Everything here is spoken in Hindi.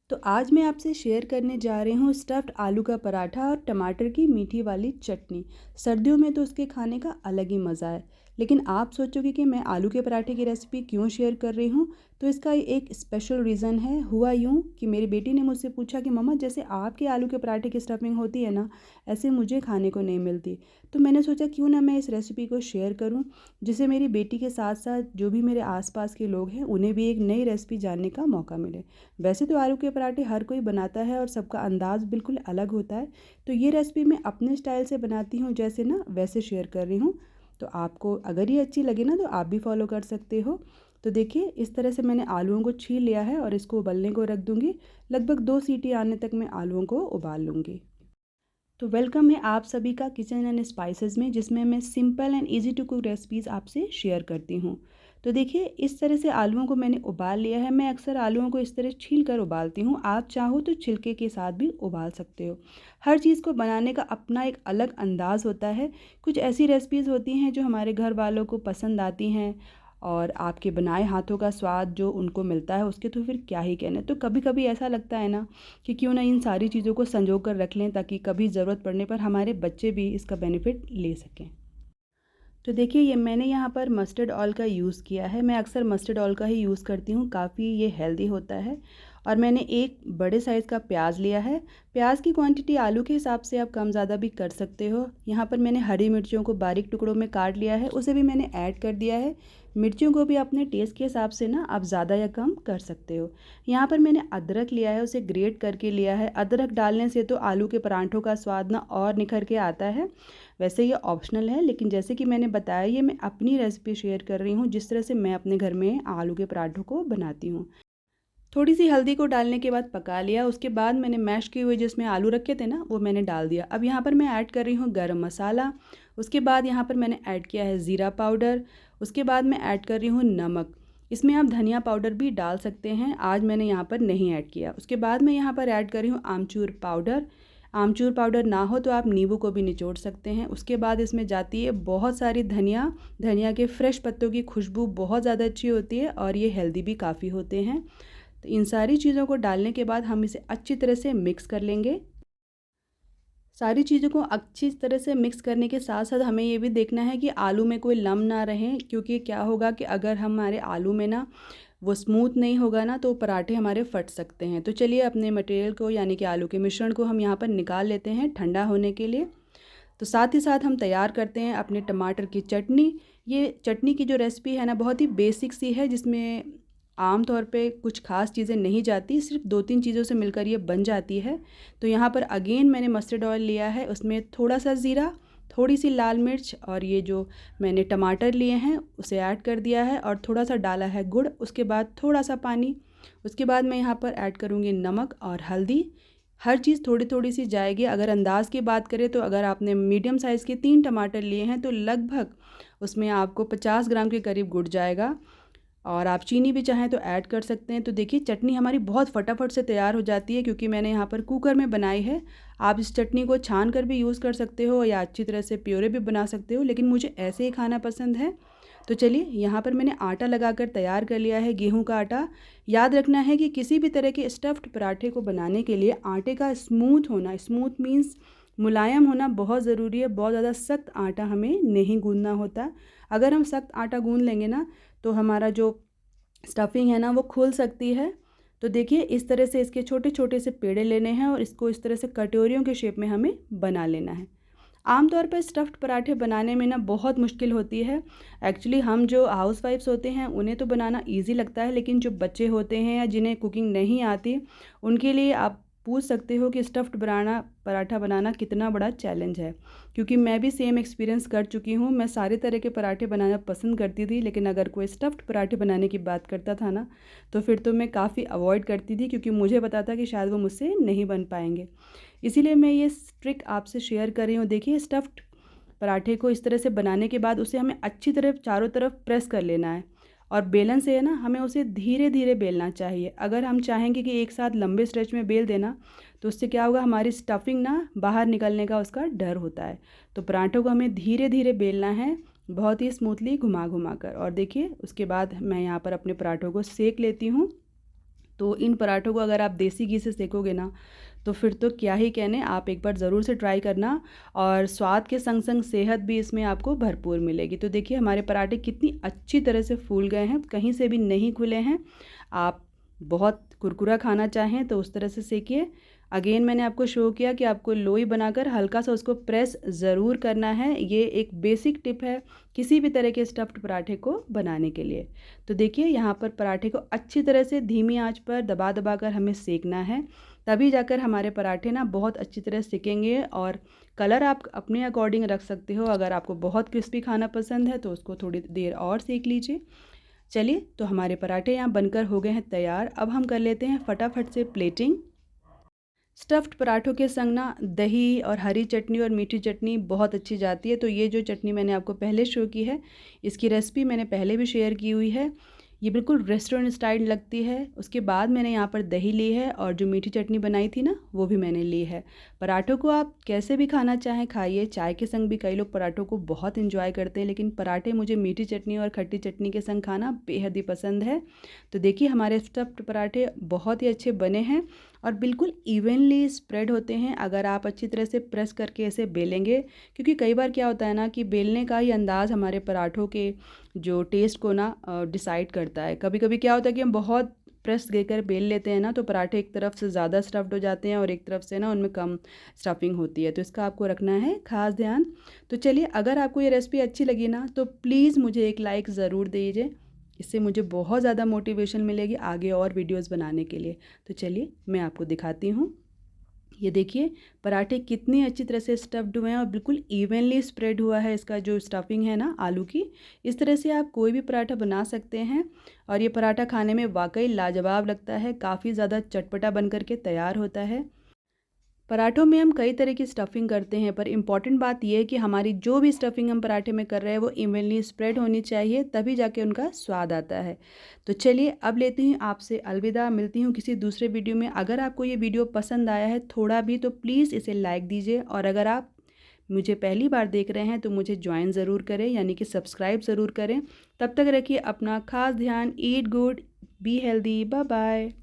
तो आज मैं आपसे शेयर करने जा रही हूँ स्टफ़्ड आलू का पराठा और टमाटर की मीठी वाली चटनी। सर्दियों में तो उसके खाने का अलग ही मज़ा है। लेकिन आप सोचोगे कि मैं आलू के पराठे की रेसिपी क्यों शेयर कर रही हूँ? तो इसका एक स्पेशल रीज़न है। हुआ यूँ कि मेरी बेटी ने मुझसे पूछा कि मम्मा, जैसे आपके आलू के पराठे की स्टफिंग होती है ना, ऐसे मुझे खाने को नहीं मिलती। तो मैंने सोचा क्यों ना मैं इस रेसिपी को शेयर करूँ, जिससे मेरी बेटी के साथ साथ जो भी मेरे आस-पास के लोग हैं उन्हें भी एक नई रेसिपी जानने का मौका मिले। वैसे तो आलू के पराठे हर कोई बनाता है और सबका अंदाज़ बिल्कुल अलग होता है। तो ये रेसिपी मैं अपने स्टाइल से बनाती हूँ, जैसे ना वैसे शेयर कर रही हूँ। तो आपको अगर ये अच्छी लगे ना तो आप भी फॉलो कर सकते हो। तो देखिए, इस तरह से मैंने आलूओं को छील लिया है और इसको उबलने को रख दूँगी। लगभग 2 सीटी आने तक मैं आलूओं को उबाल लूँगी। तो वेलकम है आप सभी का किचन एंड स्पाइसेस में, जिसमें मैं simple and easy to cook recipes आपसे शेयर करती हूँ। तो देखिए, इस तरह से आलूओं को मैंने उबाल लिया है। मैं अक्सर आलूओं को इस तरह छील कर उबालती हूँ। आप चाहो तो छिलके के साथ भी उबाल सकते हो। हर चीज़ को बनाने का अपना एक अलग अंदाज़ होता है। कुछ ऐसी रेसिपीज़ होती हैं जो हमारे घर वालों को पसंद आती हैं, और आपके बनाए हाथों का स्वाद जो उनको मिलता है उसके तो फिर क्या ही कहने। तो कभी कभी ऐसा लगता है ना कि क्यों ना इन सारी चीज़ों को संजो कर रख लें, ताकि कभी ज़रूरत पड़ने पर हमारे बच्चे भी इसका बेनिफिट ले सकें। तो देखिए, ये मैंने यहाँ पर मस्टर्ड ऑयल का यूज़ किया है। मैं अक्सर मस्टर्ड ऑयल का ही यूज़ करती हूँ, काफ़ी ये हेल्दी होता है। और मैंने एक बड़े साइज़ का प्याज लिया है। प्याज की क्वांटिटी आलू के हिसाब से आप कम ज़्यादा भी कर सकते हो। यहाँ पर मैंने हरी मिर्चियों को बारीक टुकड़ों में काट लिया है, उसे भी मैंने ऐड कर दिया है। मिर्चियों को भी अपने टेस्ट के हिसाब से ना आप ज़्यादा या कम कर सकते हो। यहाँ पर मैंने अदरक लिया है, उसे ग्रेट करके लिया है। अदरक डालने से तो आलू के पराठों का स्वाद ना और निखर के आता है। वैसे ये ऑप्शनल है, लेकिन जैसे कि मैंने बताया, ये मैं अपनी रेसिपी शेयर कर रही हूँ, जिस तरह से मैं अपने घर में आलू के पराठों को बनाती हूँ। थोड़ी सी हल्दी को डालने के बाद पका लिया। उसके बाद मैंने मैश किए हुए जिसमें आलू रखे थे ना, वो मैंने डाल दिया। अब यहाँ पर मैं ऐड कर रही हूँ गरम मसाला। उसके बाद यहाँ पर मैंने ऐड किया है ज़ीरा पाउडर। उसके बाद मैं ऐड कर रही हूँ नमक। इसमें आप धनिया पाउडर भी डाल सकते हैं, आज मैंने यहाँ पर नहीं ऐड किया। उसके बाद मैं यहाँ पर ऐड कर रही हूँ आमचूर पाउडर। आमचूर पाउडर ना हो तो आप नींबू को भी निचोड़ सकते हैं। उसके बाद इसमें जाती है बहुत सारी धनिया। धनिया के फ्रेश पत्तों की खुशबू बहुत ज़्यादा अच्छी होती है और ये हेल्दी भी काफ़ी होते हैं। तो इन सारी चीज़ों को डालने के बाद हम इसे अच्छी तरह से मिक्स कर लेंगे। सारी चीज़ों को अच्छी तरह से मिक्स करने के साथ साथ हमें ये भी देखना है कि आलू में कोई लम्ब ना रहे, क्योंकि क्या होगा कि अगर हमारे आलू में ना वो स्मूथ नहीं होगा ना, तो पराठे हमारे फट सकते हैं। तो चलिए, अपने मटेरियल को यानी कि आलू के मिश्रण को हम यहाँ पर निकाल लेते हैं ठंडा होने के लिए। तो साथ ही साथ हम तैयार करते हैं अपने टमाटर की चटनी। ये चटनी की जो रेसिपी है ना, बहुत ही बेसिक सी है, जिसमें आम तौर पे कुछ ख़ास चीज़ें नहीं जाती, सिर्फ 2-3 चीज़ों से मिलकर ये बन जाती है। तो यहाँ पर अगेन मैंने मस्टर्ड ऑयल लिया है, उसमें थोड़ा-सा ज़ीरा, थोड़ी-सी लाल मिर्च और ये जो मैंने टमाटर लिए हैं उसे ऐड कर दिया है, और थोड़ा-सा डाला है गुड़। उसके बाद थोड़ा-सा पानी। उसके बाद मैं यहाँ पर ऐड करूँगी नमक और हल्दी। हर चीज़ थोड़ी-थोड़ी सी जाएगी। अगर अंदाज़ की बात करें तो अगर आपने मीडियम साइज़ के 3 टमाटर लिए हैं तो लगभग उसमें आपको 50 ग्राम के करीब गुड़ जाएगा, और आप चीनी भी चाहें तो ऐड कर सकते हैं। तो देखिए, चटनी हमारी बहुत फटाफट से तैयार हो जाती है, क्योंकि मैंने यहाँ पर कुकर में बनाई है। आप इस चटनी को छान कर भी यूज़ कर सकते हो या अच्छी तरह से प्योरे भी बना सकते हो, लेकिन मुझे ऐसे ही खाना पसंद है। तो चलिए, यहाँ पर मैंने आटा लगाकर तैयार कर लिया है, गेहूं का आटा। याद रखना है कि किसी भी तरह के स्टफ़्ड पराठे को बनाने के लिए आटे का स्मूथ होना, स्मूथ मीन्स मुलायम होना, बहुत ज़रूरी है। बहुत ज़्यादा सख्त आटा हमें नहीं गूंदना होता। अगर हम सख्त आटा गूंद लेंगे ना, तो हमारा जो स्टफिंग है ना वो खुल सकती है। तो देखिए, इस तरह से इसके छोटे छोटे से पेड़े लेने हैं और इसको इस तरह से कटोरियों के शेप में हमें बना लेना है। आमतौर पर स्टफ़्ड पराठे बनाने में ना बहुत मुश्किल होती है। एक्चुअली हम जो हाउसवाइफ्स होते हैं उन्हें तो बनाना इजी लगता है, लेकिन जो बच्चे होते हैं या जिन्हें कुकिंग नहीं आती, उनके लिए आप पूछ सकते हो कि स्टफ़्ड बनाना पराठा बनाना कितना बड़ा चैलेंज है। क्योंकि मैं भी सेम एक्सपीरियंस कर चुकी हूँ। मैं सारे तरह के पराठे बनाना पसंद करती थी, लेकिन अगर कोई स्टफ़्ड पराठे बनाने की बात करता था ना, तो फिर तो मैं काफ़ी अवॉइड करती थी, क्योंकि मुझे पता था कि शायद वो मुझसे नहीं बन पाएंगे। इसीलिए मैं ये ट्रिक आपसे शेयर कर रही हूँ। देखिए, स्टफ़्ड पराठे को इस तरह से बनाने के बाद उसे हमें अच्छी तरह चारों तरफ प्रेस कर लेना है, और बेलन से है ना, हमें उसे धीरे धीरे बेलना चाहिए। अगर हम चाहेंगे कि एक साथ लंबे स्ट्रेच में बेल देना, तो उससे क्या होगा, हमारी स्टफिंग ना बाहर निकलने का उसका डर होता है। तो पराठों को हमें धीरे धीरे बेलना है, बहुत ही स्मूथली घुमा घुमा कर। और देखिए, उसके बाद मैं यहाँ पर अपने पराठों को सेक लेती हूँ। तो इन पराठों को अगर आप देसी घी से सेकोगे ना तो फिर तो क्या ही कहने, आप एक बार ज़रूर से ट्राई करना। और स्वाद के संग संग सेहत भी इसमें आपको भरपूर मिलेगी। तो देखिए हमारे पराठे कितनी अच्छी तरह से फूल गए हैं, कहीं से भी नहीं खुले हैं। आप बहुत कुरकुरा खाना चाहें तो उस तरह से सेकिए। अगेन मैंने आपको शो किया कि आपको लोई बनाकर हल्का सा उसको प्रेस ज़रूर करना है। ये एक बेसिक टिप है किसी भी तरह के स्टफ़्ड पराठे को बनाने के लिए। तो देखिए यहाँ पर पराठे को अच्छी तरह से धीमी आंच पर दबा दबा कर हमें सेकना है, तभी जाकर हमारे पराठे ना बहुत अच्छी तरह सिकेंगे। और कलर आप अपने अकॉर्डिंग रख सकते हो, अगर आपको बहुत क्रिस्पी खाना पसंद है तो उसको थोड़ी देर और सेक लीजिए। चलिए तो हमारे पराठे यहाँ बनकर हो गए हैं तैयार। अब हम कर लेते हैं फटाफट से प्लेटिंग। स्टफ़्ड पराठों के संग ना दही और हरी चटनी और मीठी चटनी बहुत अच्छी जाती है। तो ये जो चटनी मैंने आपको पहले शो की है, इसकी रेसिपी मैंने पहले भी शेयर की हुई है। ये बिल्कुल रेस्टोरेंट स्टाइल लगती है। उसके बाद मैंने यहाँ पर दही ली है और जो मीठी चटनी बनाई थी ना वो भी मैंने ली है। पराठों को आप कैसे भी खाना चाहें खाइए, चाय के संग भी कई लोग पराठों को बहुत इंजॉय करते हैं, लेकिन पराठे मुझे मीठी चटनी और खट्टी चटनी के संग खाना बेहद ही पसंद है। तो देखिए हमारे स्टफ़्ड पराठे बहुत ही अच्छे बने हैं और बिल्कुल इवनली स्प्रेड होते हैं अगर आप अच्छी तरह से प्रेस करके ऐसे बेलेंगे। क्योंकि कई बार क्या होता है ना कि बेलने का ही अंदाज़ हमारे पराठों के जो टेस्ट को ना डिसाइड करता है। कभी कभी क्या होता है कि हम बहुत प्रेस देकर बेल लेते हैं ना तो पराठे एक तरफ से ज़्यादा स्टफ़्ड हो जाते हैं और एक तरफ से ना उनमें कम स्टफिंग होती है। तो इसका आपको रखना है खास ध्यान। तो चलिए अगर आपको ये रेसिपी अच्छी लगी ना तो प्लीज़ मुझे एक लाइक ज़रूर दीजिए, इससे मुझे बहुत ज़्यादा मोटिवेशन मिलेगी आगे और वीडियोस बनाने के लिए। तो चलिए मैं आपको दिखाती हूँ। ये देखिए पराठे कितनी अच्छी तरह से स्टफ़्ड हुए हैं और बिल्कुल इवनली स्प्रेड हुआ है इसका जो स्टफिंग है ना आलू की। इस तरह से आप कोई भी पराठा बना सकते हैं और ये पराठा खाने में वाकई लाजवाब लगता है, काफ़ी ज़्यादा चटपटा बन कर के तैयार होता है। पराठों में हम कई तरह की स्टफिंग करते हैं, पर इम्पॉर्टेंट बात यह है कि हमारी जो भी स्टफिंग हम पराठे में कर रहे हैं वो इवनली स्प्रेड होनी चाहिए, तभी जाके उनका स्वाद आता है। तो चलिए अब लेती हूँ आपसे अलविदा, मिलती हूँ किसी दूसरे वीडियो में। अगर आपको ये वीडियो पसंद आया है थोड़ा भी तो प्लीज़ इसे लाइक दीजिए, और अगर आप मुझे पहली बार देख रहे हैं तो मुझे ज्वाइन ज़रूर करें, यानी कि सब्सक्राइब ज़रूर करें। तब तक रखिए अपना खास ध्यान। Eat good, be healthy, bye bye.